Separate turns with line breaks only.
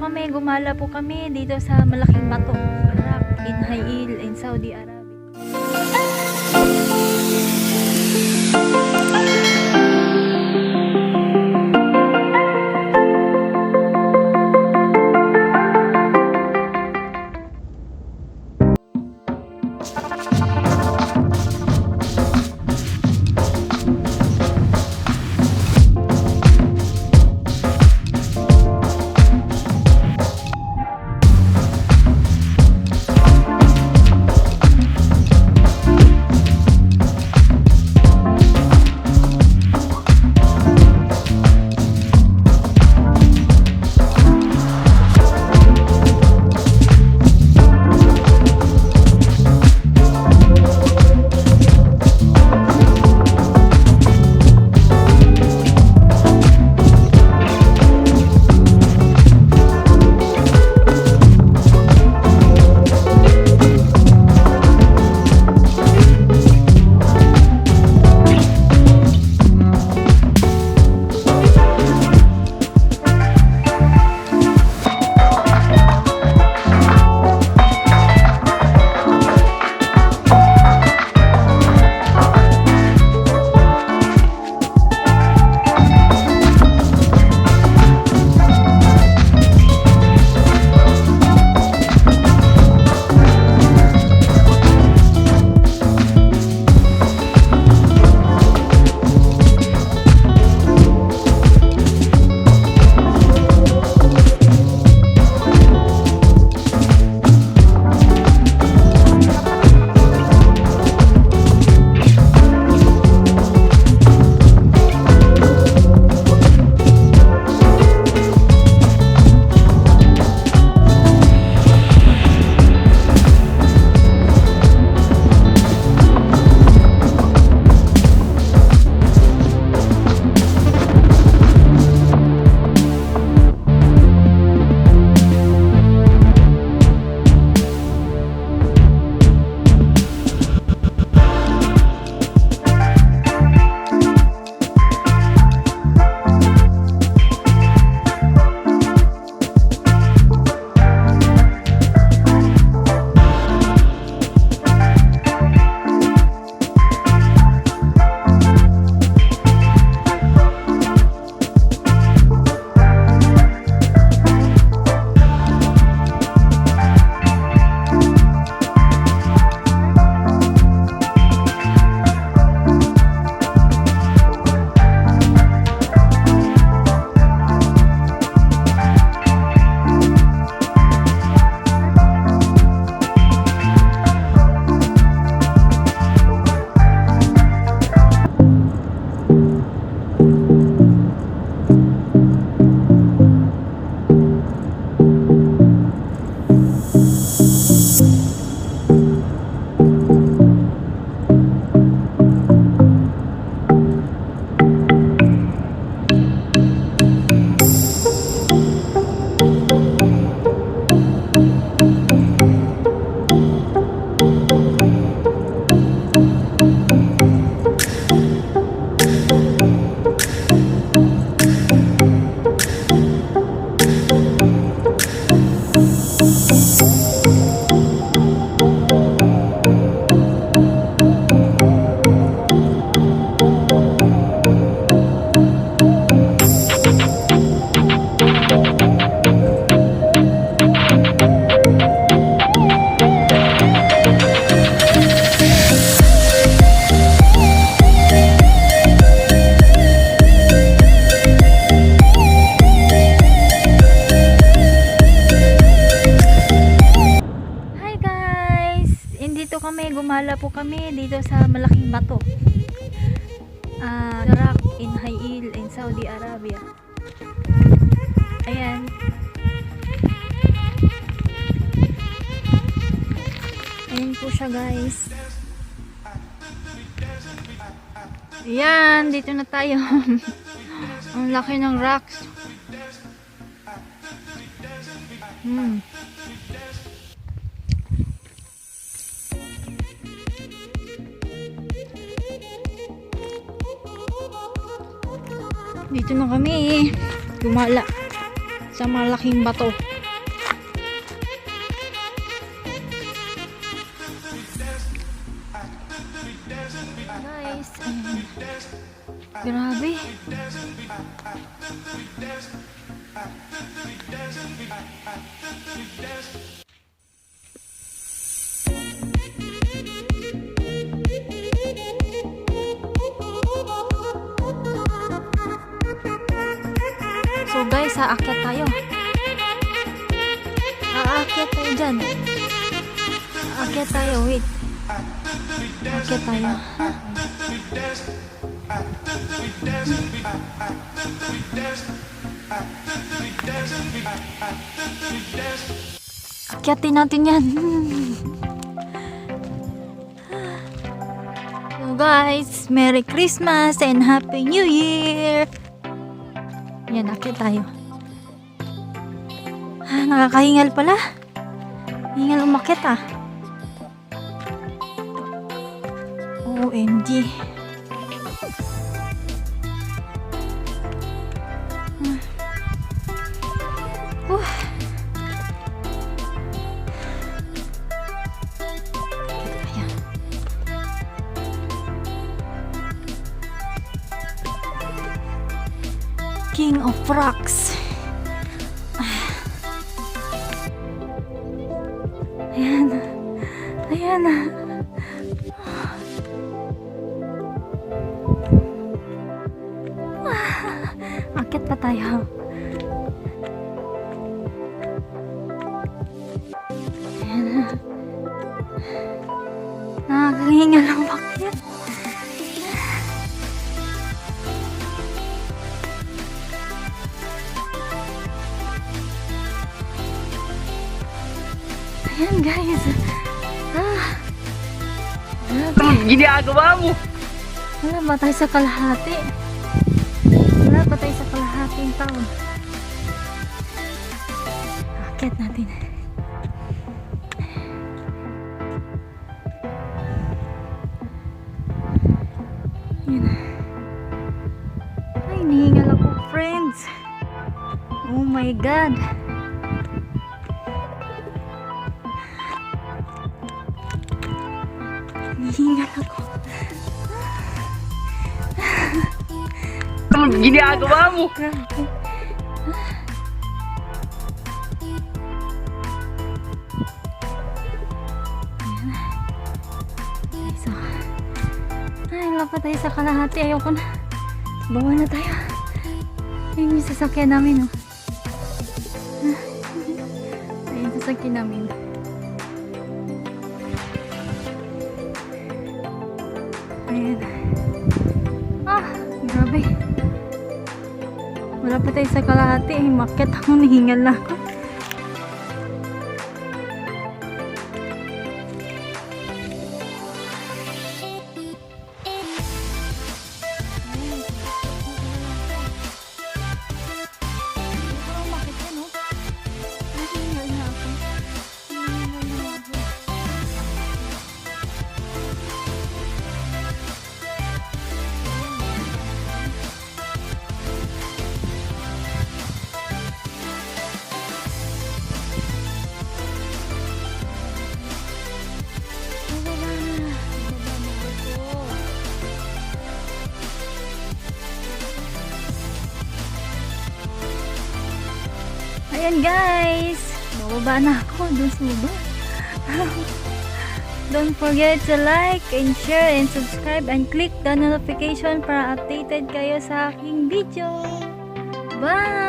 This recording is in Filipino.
kami, gumala po kami dito sa malaking bato, Rock in Hail in Saudi Arabia. Gumala po kami dito sa malaking bato, Rock in Hail in Saudi Arabia. Ayan. Ayan po siya, guys. Ayan, dito na tayo. Ang laki ng rocks. Dito na kami gumala sa malaking bato. So guys, aakyat tayo. Aakyat tayo dyan. Aakyat tayo, wait. Aakyat tayo. Akyatin natin yan. So guys, Merry Christmas and Happy New Year! Yan, akyat tayo. Nakakahingal pala. Hingal umakyat ah. OMG. Ayan. King of Rocks. Ayan. Ayan na. Akit pa tayo. Ayan na. Nakakahinga lang bakit. Ayan guys.
Ginagawa mo?
Wala ba tayo sa kalahati? Wala ba tayo sa kalahating taon? Akit natin. Ayan. Ay, nihingal ako friends. Oh my God. Hihingal ako.
Anong ginagawa mo?
Grabe. Ayan. So, ay, wala pa tayo sa kalahati. Ayoko na. Bawa na tayo. Ayun yung sasakyan namin, oh. Ayun yung sasakyan namin. Ayan. Ah, grabe. Wala pa tayo sa kalahati. Makyat ako, nahingal na ako. Ayan guys, bababa na ako dun sa baba. Don't forget to like and share and subscribe and click the notification para updated kayo sa aking video. Bye!